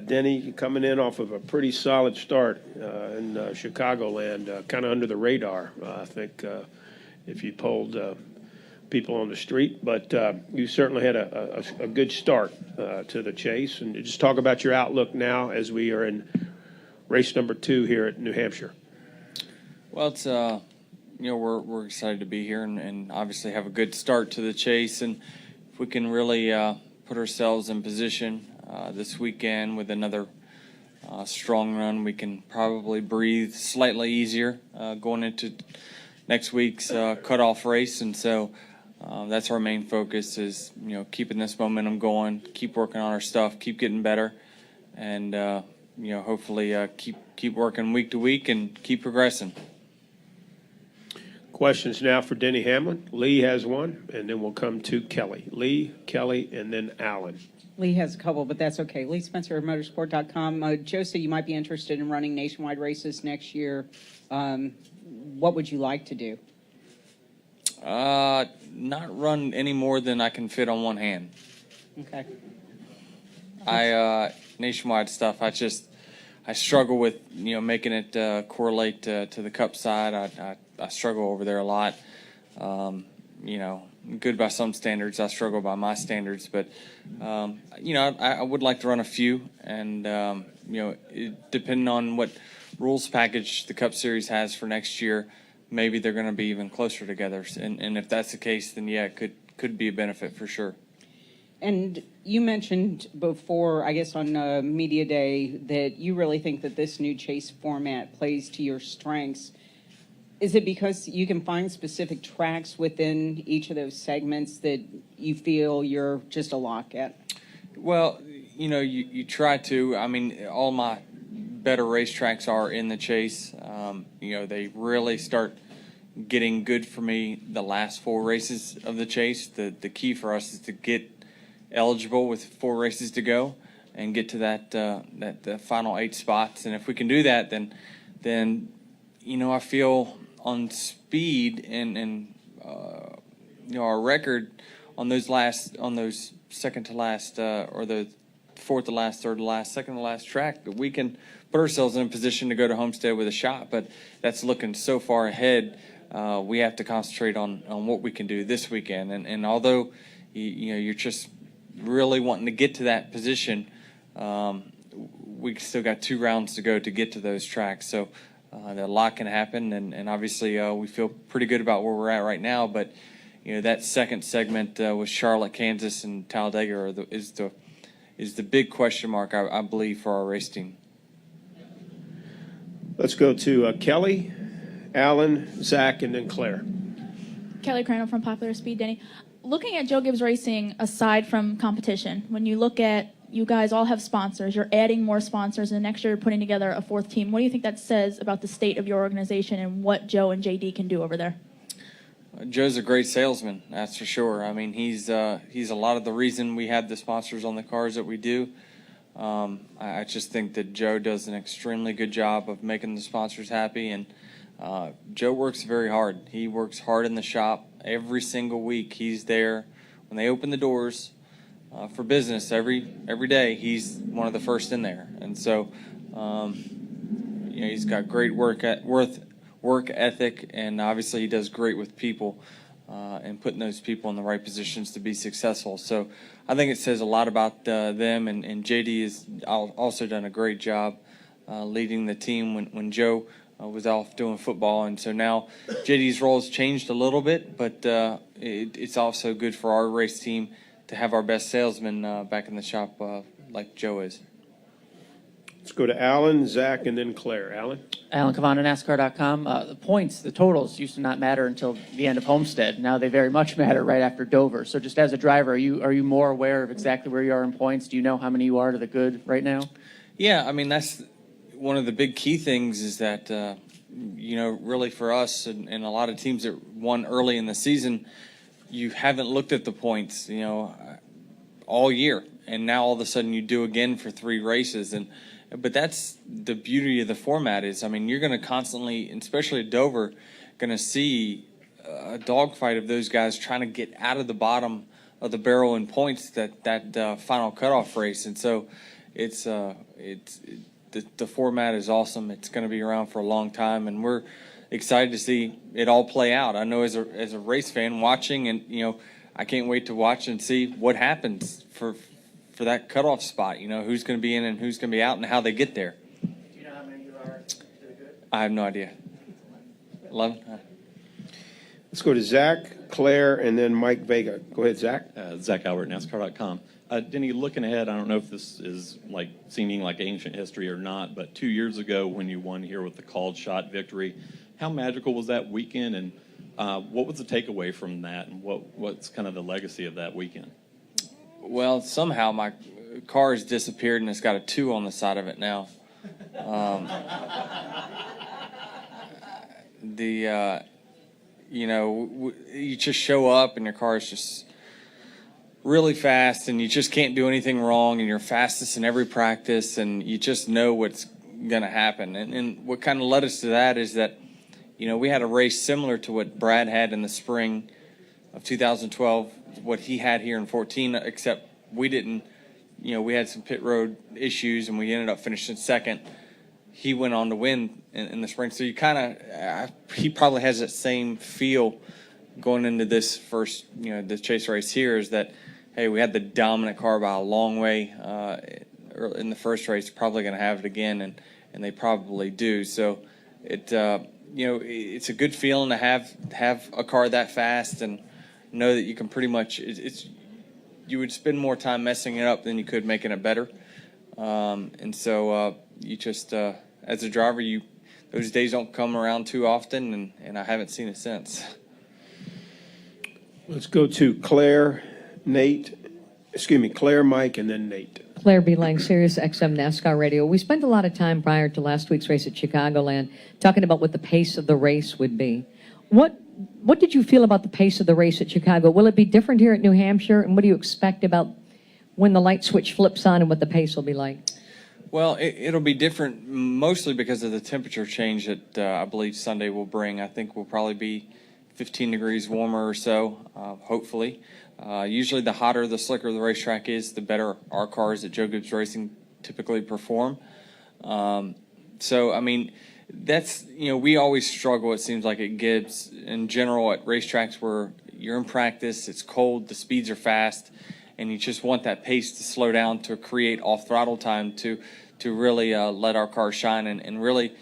Denny, coming in off of a pretty solid start in Chicagoland, kind of under the radar, I think, if you polled people on the street. But you certainly had a good start to the chase. And just talk about your outlook now as we are in race number 2 here at New Hampshire. Well, it's we're excited to be here and obviously have a good start to the chase, and if we can really put ourselves in position this weekend with another strong run, we can probably breathe slightly easier going into next week's cutoff race. And so that's our main focus, is keeping this momentum going, keep working on our stuff, keep getting better, and hopefully keep working week to week and keep progressing. Questions now for Denny Hamlin. Lee has one, and then we'll come to Kelly. Lee, Kelly, and then Alan. Lee has a couple, but that's okay. Lee Spencer of motorsport.com. Joe said you might be interested in running nationwide races next year. What would you like to do? Not run any more than I can fit on one hand. Okay. Nationwide stuff, I struggle with making it correlate to the Cup side. I struggle over there a lot. Good by some standards, I struggle by my standards. But I would like to run a few, and depending on what rules package the Cup Series has for next year, maybe they're going to be even closer together. And if that's the case, then yeah, it could be a benefit for sure. And you mentioned before, I guess on Media Day, that you really think that this new chase format plays to your strengths. Is it because you can find specific tracks within each of those segments that you feel you're just a lock at? Well, you try to. I mean, all my better racetracks are in the chase. They really start getting good for me the last 4 races of the chase. The key for us is to get eligible with 4 races to go and get to the final 8 spots. And if we can do that, then I feel on speed and our record on those second to last or the fourth to last, third to last, second to last track, that we can put ourselves in a position to go to Homestead with a shot. But that's looking so far ahead. We have to concentrate on what we can do this weekend. And although you're just really wanting to get to that position, we still got 2 rounds to go to get to those tracks. So a lot can happen, and obviously we feel pretty good about where we're at right now. But that second segment with Charlotte, Kansas, and Talladega is the big question mark, I believe, for our race team. Let's go to Kelly, Alan, Zach, and then Claire. Kelly Crandall from Popular Speed. Denny, looking at Joe Gibbs Racing, aside from competition, when you look at, you guys all have sponsors, you're adding more sponsors, and next year you're putting together a 4th team. What do you think that says about the state of your organization and what Joe and JD can do over there? Joe's a great salesman, that's for sure. I mean, he's a lot of the reason we have the sponsors on the cars that we do. I just think that Joe does an extremely good job of making the sponsors happy, and Joe works very hard. He works hard in the shop every single week. He's there when they open the doors for business every day. He's one of the first in there, and so he's got great work ethic, and obviously he does great with people and putting those people in the right positions to be successful. So I think it says a lot about them, and JD has also done a great job leading the team when Joe was off doing football. And so now JD's role has changed a little bit, but it's also good for our race team to have our best salesman back in the shop like Joe is. Let's go to Alan, Zach, and then Claire. Alan? Alan Cavan, NASCAR.com. The points, the totals used to not matter until the end of Homestead. Now they very much matter right after Dover. So just as a driver, are you more aware of exactly where you are in points? Do you know how many you are to the good right now? Yeah, I mean, that's one of the big key things is that, really for us and a lot of teams that won early in the season, you haven't looked at the points, all year. And now all of a sudden you do again for 3 races. But that's the beauty of the format is, I mean, you're going to constantly, especially at Dover, going to see a dogfight of those guys trying to get out of the bottom of the barrel in points that final cutoff race. And so the format is awesome. It's going to be around for a long time, and we're excited to see it all play out. I know as a race fan watching, and I can't wait to watch and see what happens for that cutoff spot. Who's going to be in and who's going to be out, and how they get there. Do you know how many you are to the good? I have no idea. 11. Let's go to Zach, Claire, and then Mike Vega. Go ahead, Zach. Zach Albert, NASCAR.com. Denny, looking ahead, I don't know if this is seeming like ancient history or not, but 2 years ago when you won here with the called shot victory, how magical was that weekend, and what was the takeaway from that, and what's kind of the legacy of that weekend? Well, somehow my car has disappeared and it's got a 2 on the side of it now. You just show up and your car is just really fast and you just can't do anything wrong, and you're fastest in every practice, and you just know what's going to happen. And what kind of led us to that is that, we had a race similar to what Brad had in the spring of 2012, what he had here in 14, except we didn't, we had some pit road issues and we ended up finishing second. He went on to win in the spring. So you he probably has that same feel going into this first, the chase race here, is that, hey, we had the dominant car by a long way in the first race, probably going to have it again, and they probably do. So it's a good feeling to have a car that fast and know that you can pretty much, you would spend more time messing it up than you could making it better. And so you just, as a driver, those days don't come around too often, and I haven't seen it since. Let's go to Claire, Claire, Mike, and then Nate. Claire B. Lang, Sirius XM NASCAR Radio. We spent a lot of time prior to last week's race at Chicagoland talking about what the pace of the race would be. What did you feel about the pace of the race at Chicago? Will it be different here at New Hampshire? And what do you expect about when the light switch flips on and what the pace will be like? Well, it'll be different mostly because of the temperature change that I believe Sunday will bring. I think we'll probably be 15 degrees warmer or so, hopefully. Usually the hotter, the slicker the racetrack is, the better our cars at Joe Gibbs Racing typically perform. So, I mean, that's, we always struggle, it seems like, at Gibbs in general at racetracks where you're in practice, it's cold, the speeds are fast, and you just want that pace to slow down to create off-throttle time to really let our cars shine. And really,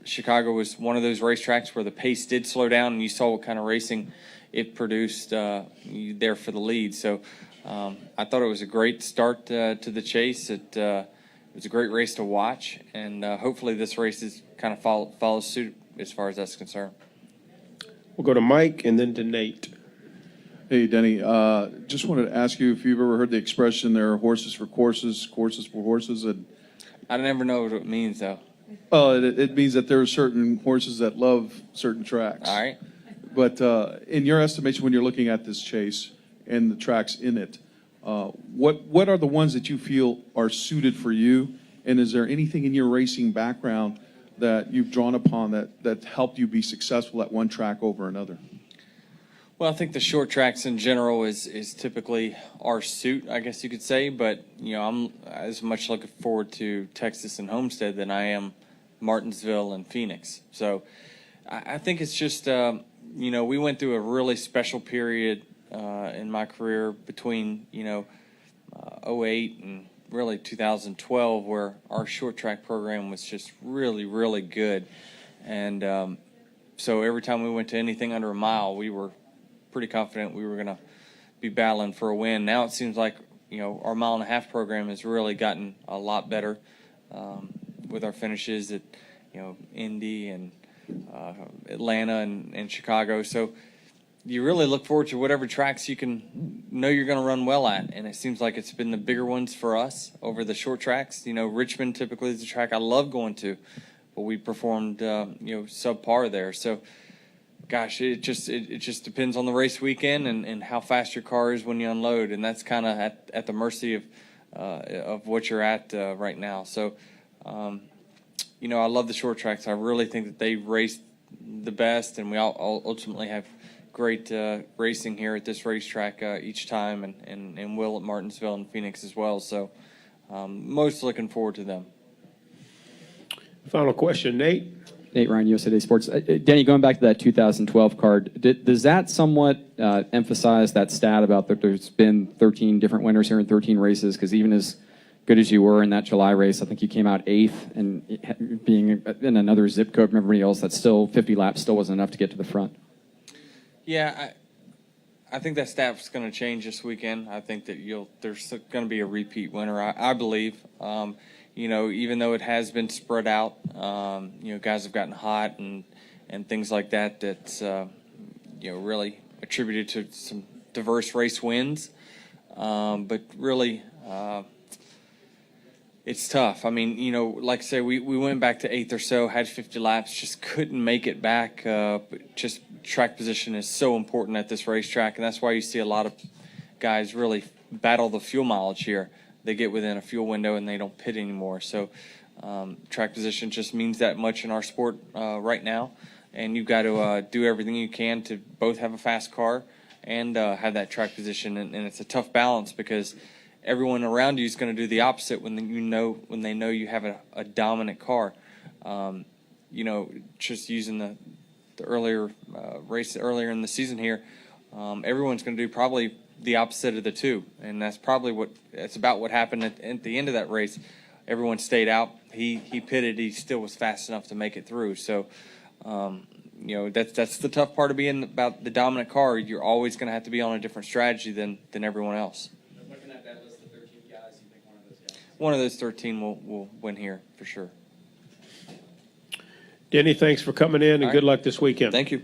Chicago was one of those racetracks where the pace did slow down, and you saw what kind of racing it produced there for the lead. So I thought it was a great start to the chase. It was a great race to watch, and hopefully this race is kind of follows suit as far as that's concerned. We'll go to Mike and then to Nate. Hey, Denny, just wanted to ask you if you've ever heard the expression, there are horses for courses, courses for horses. And I never know what it means, though. well, it means that there are certain horses that love certain tracks. All right. But in your estimation, when you're looking at this chase and the tracks in it, what are the ones that you feel are suited for you? And is there anything in your racing background that you've drawn upon that helped you be successful at one track over another? Well, I think the short tracks in general is typically our suit, I guess you could say. But, I'm as much looking forward to Texas and Homestead than I am Martinsville and Phoenix. So I think it's just, we went through a really special period in my career between, 08 and really 2012, where our short track program was just really, really good. And so every time we went to anything under a mile, we were pretty confident we were going to be battling for a win. Now it seems like, our mile and a half program has really gotten a lot better with our finishes at, Indy and Atlanta and Chicago. So you really look forward to whatever tracks you can know you're going to run well at. And it seems like it's been the bigger ones for us over the short tracks. Richmond typically is a track I love going to, but we performed, subpar there. So, gosh, it just depends on the race weekend and how fast your car is when you unload. And that's kind of at the mercy of what you're at right now. So, I love the short tracks. I really think that they race the best, and we all ultimately have, great racing here at this racetrack each time, and Will at Martinsville and Phoenix as well. So most looking forward to them. Final question, Nate? Nate Ryan, USA Today Sports. Denny, going back to that 2012 card, does that somewhat emphasize that stat about that there's been 13 different winners here in 13 races? Because even as good as you were in that July race, I think you came out 8th, and being in another zip code from everybody else, that's still 50 laps still wasn't enough to get to the front. Yeah, I think that stat's going to change this weekend. I think that there's going to be a repeat winner, I believe. You know, even though it has been spread out, you know, guys have gotten hot and things like that. That's you know, really attributed to some diverse race wins. But really, it's tough. I mean, you know, like I say, we went back to 8th or so, had 50 laps, just couldn't make it back. But just track position is so important at this racetrack, and that's why you see a lot of guys really battle the fuel mileage here. They get within a fuel window and they don't pit anymore. So track position just means that much in our sport right now. And you've got to do everything you can to both have a fast car and have that track position. And it's a tough balance because everyone around you is going to do the opposite when they know you have a dominant car. You know, just using the earlier race earlier in the season here, everyone's going to do probably the opposite of the two, and that's probably that's about what happened at the end of that race. Everyone stayed out. He pitted. He still was fast enough to make it through. So, you know, that's the tough part of being about the dominant car. You're always going to have to be on a different strategy than everyone else. Looking at that list of 13 guys, you think one of those guys? One of those 13 will win here for sure. Denny, thanks for coming in, and All good right. luck this weekend. Thank you.